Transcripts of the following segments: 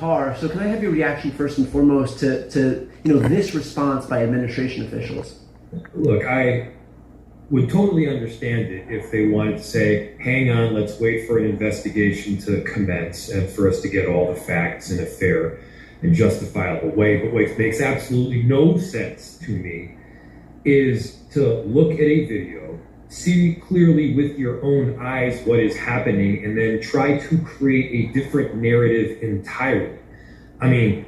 car. So can I have your reaction first and foremost to this response by administration officials? Look, I would totally understand it if they wanted to say, hang on, let's wait for an investigation to commence and for us to get all the facts in a fair and justifiable way. But what makes absolutely no sense to me is to look at a video, see clearly with your own eyes what is happening, and then try to create a different narrative entirely. I mean,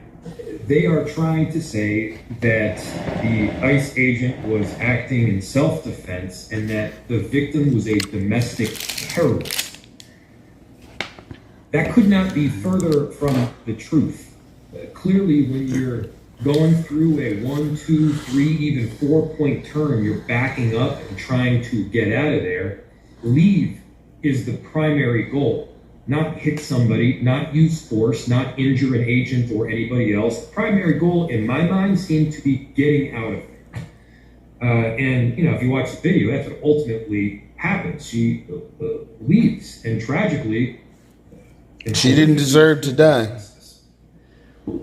they are trying to say that the ICE agent was acting in self-defense and that the victim was a domestic terrorist. That could not be further from the truth. Clearly, when you're going through a 1, 2, 3, even 4-point turn, you're backing up and trying to get out of there. Leave is the primary goal. Not hit somebody, not use force, not injure an agent or anybody else. The primary goal, in my mind, seemed to be getting out of there. And, if you watch the video, that's what ultimately happens. She leaves, and tragically... she didn't deserve to die.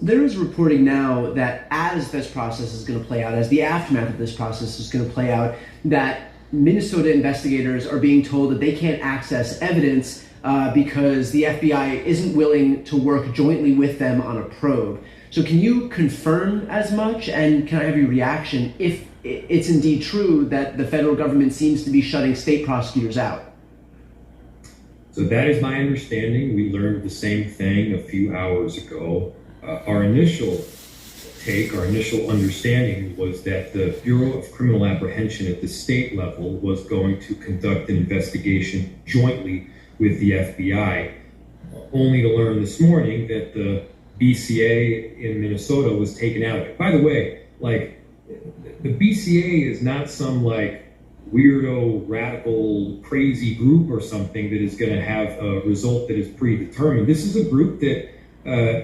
There is reporting now that as this process is going to play out, as the aftermath of this process is going to play out, that Minnesota investigators are being told that they can't access evidence because the FBI isn't willing to work jointly with them on a probe. So can you confirm as much, and can I have your reaction if it's indeed true that the federal government seems to be shutting state prosecutors out? So that is my understanding. We learned the same thing a few hours ago. Our initial understanding was that the Bureau of Criminal Apprehension at the state level was going to conduct an investigation jointly with the FBI, only to learn this morning that the BCA in Minnesota was taken out of it. By the way, the BCA is not some weirdo, radical, crazy group or something that is going to have a result that is predetermined. This is a group that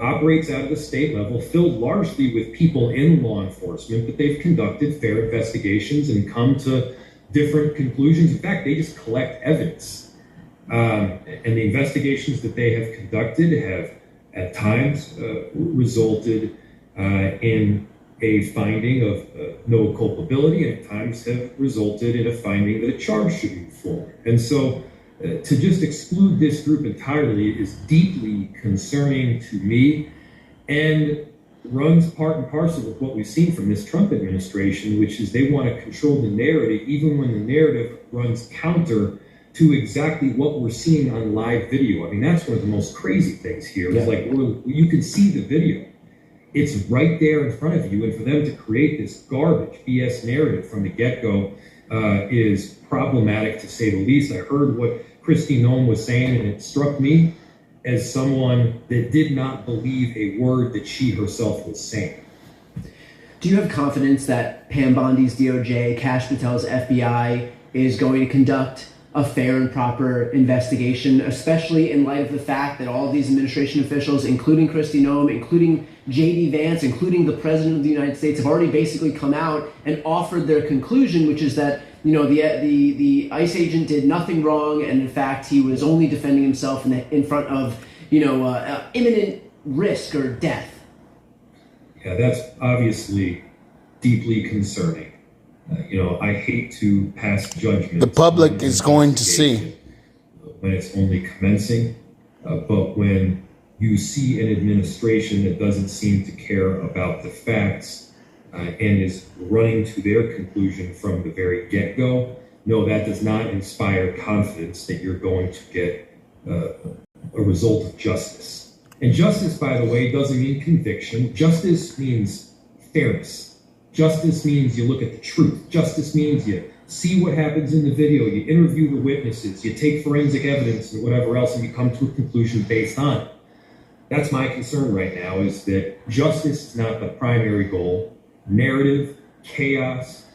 operates out of the state level, filled largely with people in law enforcement, but they've conducted fair investigations and come to different conclusions. In fact, they just collect evidence. And the investigations that they have conducted have at times resulted in a finding of no culpability, and at times have resulted in a finding that a charge should move forward. And so to just exclude this group entirely is deeply concerning to me and runs part and parcel with what we've seen from this Trump administration, which is they want to control the narrative, even when the narrative runs counter to exactly what we're seeing on live video. I mean, that's one of the most crazy things here. It's you can see the video. It's right there in front of you, and for them to create this garbage BS narrative from the get-go is problematic, to say the least. I heard what Kristi Noem was saying, and it struck me as someone that did not believe a word that she herself was saying. Do you have confidence that Pam Bondi's DOJ, Kash Patel's FBI is going to conduct a fair and proper investigation, especially in light of the fact that all of these administration officials, including Kristi Noem, including J.D. Vance, including the President of the United States, have already basically come out and offered their conclusion, which is that the ICE agent did nothing wrong, and in fact he was only defending himself in front of imminent risk or death. Yeah, that's obviously deeply concerning. I hate to pass judgment. The public is going to see when it's only commencing, but when you see an administration that doesn't seem to care about the facts and is running to their conclusion from the very get-go, no, that does not inspire confidence that you're going to get a result of justice. And justice, by the way, doesn't mean conviction. Justice means fairness. Justice means you look at the truth. Justice means you see what happens in the video, you interview the witnesses, you take forensic evidence and whatever else, and you come to a conclusion based on it. That's my concern right now, is that justice is not the primary goal. Narrative, chaos,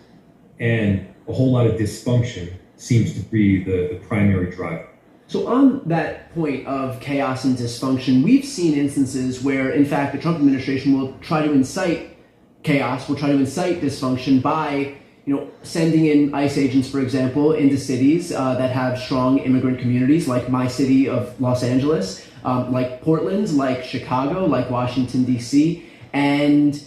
and a whole lot of dysfunction seems to be the primary driver. So on that point of chaos and dysfunction, we've seen instances where, in fact, the Trump administration will try to incite chaos, will try to incite dysfunction by, sending in ICE agents, for example, into cities that have strong immigrant communities, like my city of Los Angeles, like Portland, like Chicago, like Washington, D.C. And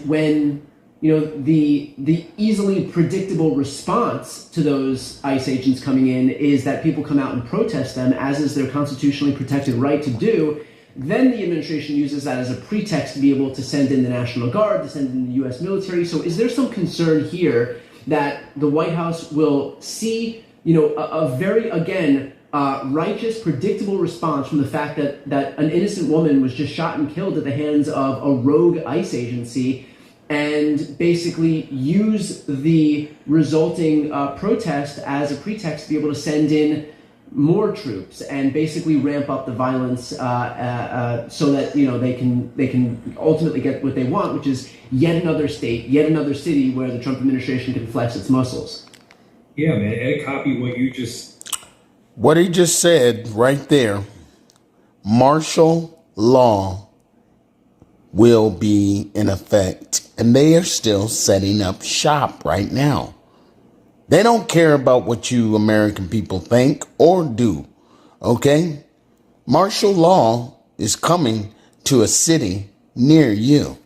when the easily predictable response to those ICE agents coming in is that people come out and protest them, as is their constitutionally protected right to do, then the administration uses that as a pretext to be able to send in the National Guard, to send in the U.S. military. So is there some concern here that the White House will see, a very, again, righteous, predictable response from the fact that an innocent woman was just shot and killed at the hands of a rogue ICE agency, and basically use the resulting protest as a pretext to be able to send in more troops and basically ramp up the violence so that they can ultimately get what they want, which is yet another state, yet another city where the Trump administration can flex its muscles. Yeah, man. Ed, copy What he just said right there. Martial law will be in effect, and they are still setting up shop right now. They don't care about what you American people think or do, okay? Martial law is coming to a city near you.